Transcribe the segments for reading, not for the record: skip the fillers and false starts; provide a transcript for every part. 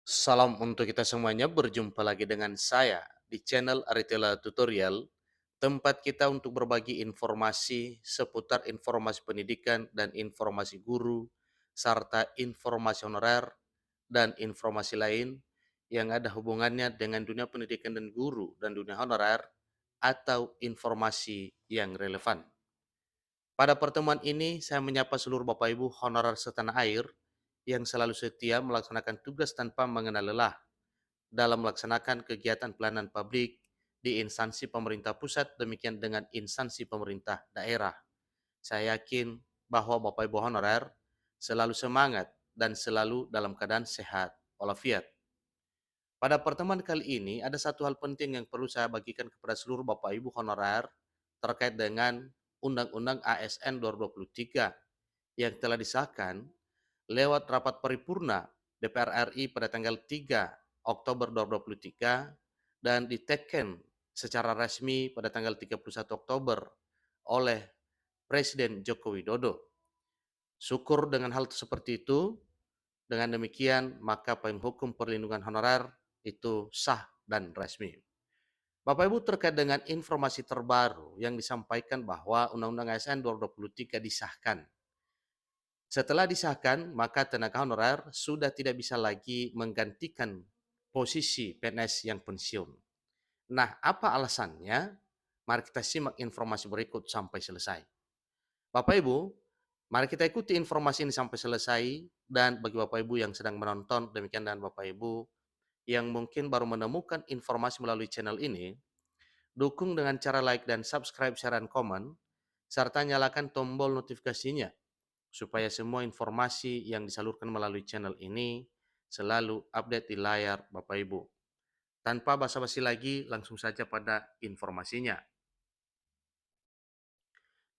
Salam untuk kita semuanya, berjumpa lagi dengan saya di channel Aritela Tutorial, tempat kita untuk berbagi informasi seputar informasi pendidikan dan informasi guru, serta informasi honorer dan informasi lain yang ada hubungannya dengan dunia pendidikan dan guru dan dunia honorer atau informasi yang relevan. Pada pertemuan ini, saya menyapa seluruh Bapak Ibu honorer setanah air yang selalu setia melaksanakan tugas tanpa mengenal lelah dalam melaksanakan kegiatan pelayanan publik di instansi pemerintah pusat, demikian dengan instansi pemerintah daerah. Saya yakin bahwa Bapak Ibu honorer selalu semangat dan selalu dalam keadaan sehat walafiat. Pada pertemuan kali ini, ada satu hal penting yang perlu saya bagikan kepada seluruh Bapak Ibu honorer terkait dengan Undang-Undang ASN 2023 yang telah disahkan lewat rapat paripurna DPR RI pada tanggal 3 Oktober 2023 dan diteken secara resmi pada tanggal 31 Oktober oleh Presiden Joko Widodo. Syukur dengan hal seperti itu, dengan demikian maka payung hukum perlindungan honorer itu sah dan resmi. Bapak Ibu, terkait dengan informasi terbaru yang disampaikan bahwa Undang-Undang ASN 2023 disahkan. Setelah disahkan, maka tenaga honorer sudah tidak bisa lagi menggantikan posisi PNS yang pensiun. Nah, apa alasannya? Mari kita simak informasi berikut sampai selesai. Bapak Ibu, mari kita ikuti informasi ini sampai selesai, dan bagi Bapak Ibu yang sedang menonton, demikian dan Bapak Ibu yang mungkin baru menemukan informasi melalui channel ini, dukung dengan cara like dan subscribe, share, dan komen, serta nyalakan tombol notifikasinya supaya semua informasi yang disalurkan melalui channel ini selalu update di layar Bapak Ibu. Tanpa basa-basi lagi, langsung saja pada informasinya.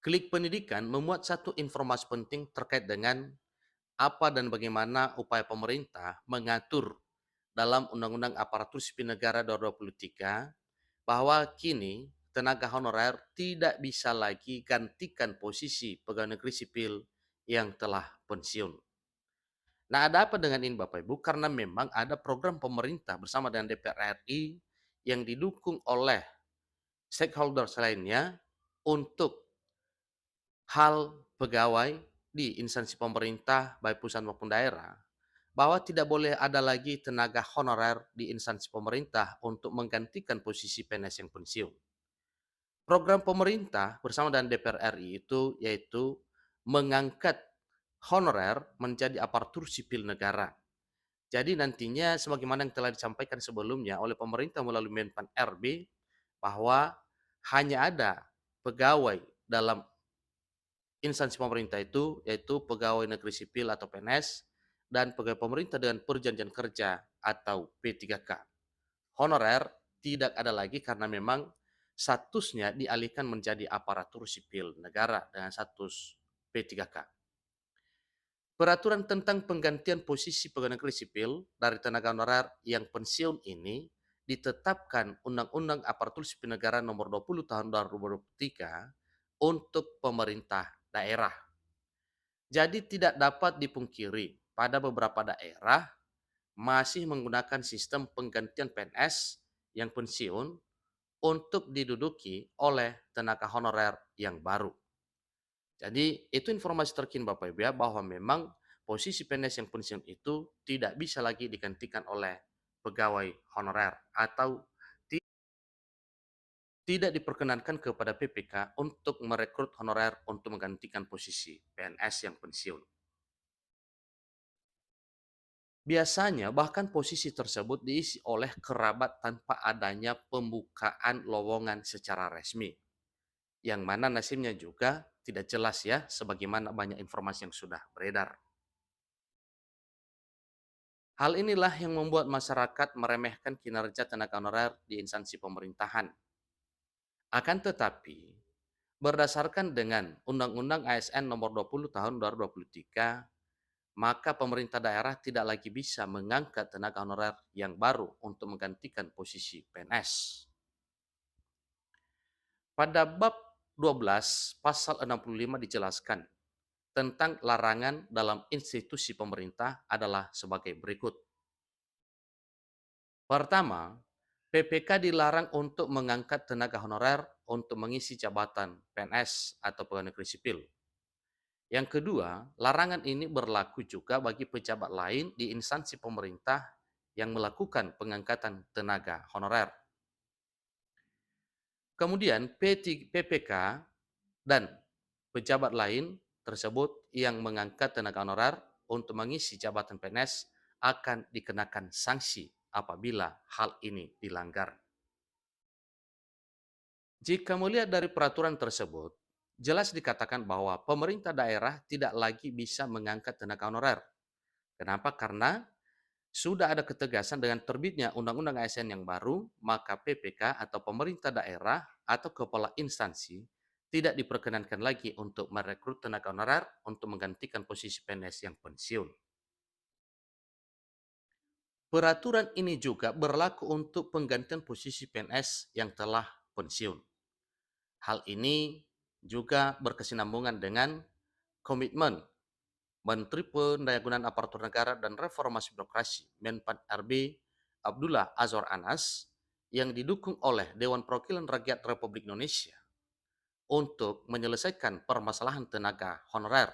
Klik Pendidikan memuat satu informasi penting terkait dengan apa dan bagaimana upaya pemerintah mengatur dalam Undang-Undang Aparatur Sipil Negara 2023 bahwa kini tenaga honorer tidak bisa lagi gantikan posisi pegawai negeri sipil yang telah pensiun. Nah, ada apa dengan ini Bapak Ibu? Karena memang ada program pemerintah bersama dengan DPR RI yang didukung oleh stakeholders lainnya untuk hal pegawai di instansi pemerintah baik pusat maupun daerah, bahwa tidak boleh ada lagi tenaga honorer di instansi pemerintah untuk menggantikan posisi PNS yang pensiun. Program pemerintah bersama dengan DPR RI itu yaitu mengangkat honorer menjadi aparatur sipil negara. Jadi nantinya sebagaimana yang telah disampaikan sebelumnya oleh pemerintah melalui Menpan RB bahwa hanya ada pegawai dalam instansi pemerintah itu yaitu pegawai negeri sipil atau PNS dan pegawai pemerintah dengan perjanjian kerja atau P3K. Honorer tidak ada lagi karena memang statusnya dialihkan menjadi aparatur sipil negara dengan status P3K. Peraturan tentang penggantian posisi pegawai negeri sipil dari tenaga honorer yang pensiun ini ditetapkan Undang-Undang Aparatur Sipil Negara Nomor 20 Tahun 2023 untuk pemerintah daerah. Jadi tidak dapat dipungkiri pada beberapa daerah masih menggunakan sistem penggantian PNS yang pensiun untuk diduduki oleh tenaga honorer yang baru. Jadi itu informasi terkini Bapak Ibu ya, bahwa memang posisi PNS yang pensiun itu tidak bisa lagi digantikan oleh pegawai honorer atau tidak diperkenankan kepada PPK untuk merekrut honorer untuk menggantikan posisi PNS yang pensiun. Biasanya bahkan posisi tersebut diisi oleh kerabat tanpa adanya pembukaan lowongan secara resmi. Yang mana nasibnya juga tidak jelas ya, sebagaimana banyak informasi yang sudah beredar. Hal inilah yang membuat masyarakat meremehkan kinerja tenaga honorer di instansi pemerintahan. Akan tetapi, berdasarkan dengan Undang-Undang ASN Nomor 20 Tahun 2023, maka pemerintah daerah tidak lagi bisa mengangkat tenaga honorer yang baru untuk menggantikan posisi PNS. Pada bab 12 pasal 65 dijelaskan tentang larangan dalam institusi pemerintah adalah sebagai berikut. Pertama, PPK dilarang untuk mengangkat tenaga honorer untuk mengisi jabatan PNS atau pegawai negeri sipil. Yang kedua, larangan ini berlaku juga bagi pejabat lain di instansi pemerintah yang melakukan pengangkatan tenaga honorer. Kemudian PPK dan pejabat lain tersebut yang mengangkat tenaga honorer untuk mengisi jabatan PNS akan dikenakan sanksi apabila hal ini dilanggar. Jika melihat dari peraturan tersebut, jelas dikatakan bahwa pemerintah daerah tidak lagi bisa mengangkat tenaga honorer. Kenapa? Karena sudah ada ketegasan dengan terbitnya Undang-Undang ASN yang baru, maka PPK atau pemerintah daerah atau kepala instansi tidak diperkenankan lagi untuk merekrut tenaga honorer untuk menggantikan posisi PNS yang pensiun. Peraturan ini juga berlaku untuk penggantian posisi PNS yang telah pensiun. Hal ini juga berkesinambungan dengan komitmen Menteri Pendayagunaan Aparatur Negara dan Reformasi Birokrasi Menpan RB Abdullah Azwar Anas yang didukung oleh Dewan Perwakilan Rakyat Republik Indonesia untuk menyelesaikan permasalahan tenaga honorer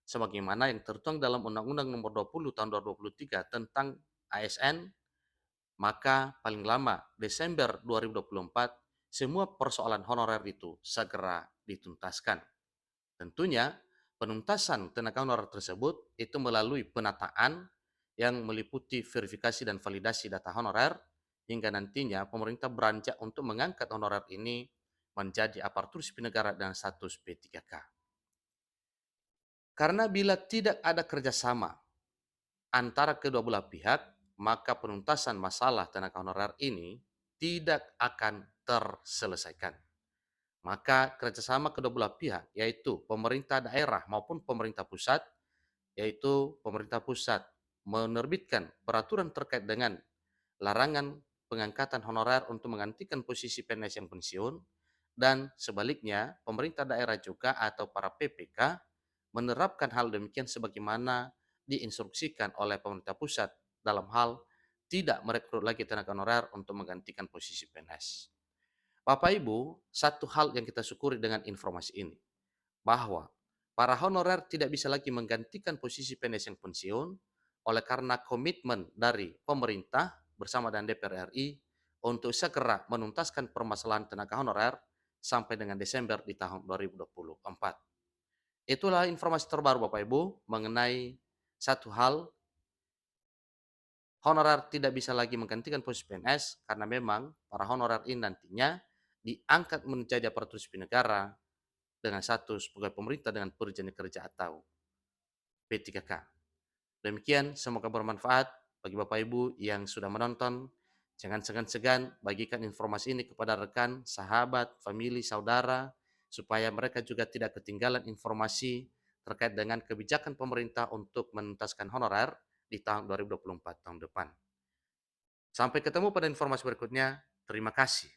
sebagaimana yang tertuang dalam Undang-Undang Nomor 20 Tahun 2023 tentang ASN, maka paling lama Desember 2024 semua persoalan honorer itu segera dituntaskan. Tentunya penuntasan tenaga honorer tersebut itu melalui penataan yang meliputi verifikasi dan validasi data honorer hingga nantinya pemerintah beranjak untuk mengangkat honorer ini menjadi aparatur sipil negara dan status P3K. Karena bila tidak ada kerjasama antara kedua belah pihak, maka penuntasan masalah tenaga honorer ini tidak akan terselesaikan. Maka kerjasama kedua belah pihak, yaitu pemerintah daerah maupun pemerintah pusat, yaitu pemerintah pusat menerbitkan peraturan terkait dengan larangan pengangkatan honorer untuk menggantikan posisi PNS yang pensiun, dan sebaliknya pemerintah daerah juga atau para PPK menerapkan hal demikian sebagaimana diinstruksikan oleh pemerintah pusat dalam hal tidak merekrut lagi tenaga honorer untuk menggantikan posisi PNS. Bapak Ibu, satu hal yang kita syukuri dengan informasi ini, bahwa para honorer tidak bisa lagi menggantikan posisi PNS yang pensiun oleh karena komitmen dari pemerintah bersama dengan DPR RI untuk segera menuntaskan permasalahan tenaga honorer sampai dengan Desember di tahun 2024. Itulah informasi terbaru Bapak Ibu mengenai satu hal, honorer tidak bisa lagi menggantikan posisi PNS karena memang para honorer ini nantinya diangkat menjadi aparatur sipil negara dengan status pegawai pemerintah dengan perjanjian kerja atau P3K. Demikian, semoga bermanfaat bagi Bapak Ibu yang sudah menonton. Jangan segan-segan bagikan informasi ini kepada rekan, sahabat, famili, saudara, supaya mereka juga tidak ketinggalan informasi terkait dengan kebijakan pemerintah untuk menuntaskan honorer di tahun 2024 tahun depan. Sampai ketemu pada informasi berikutnya. Terima kasih.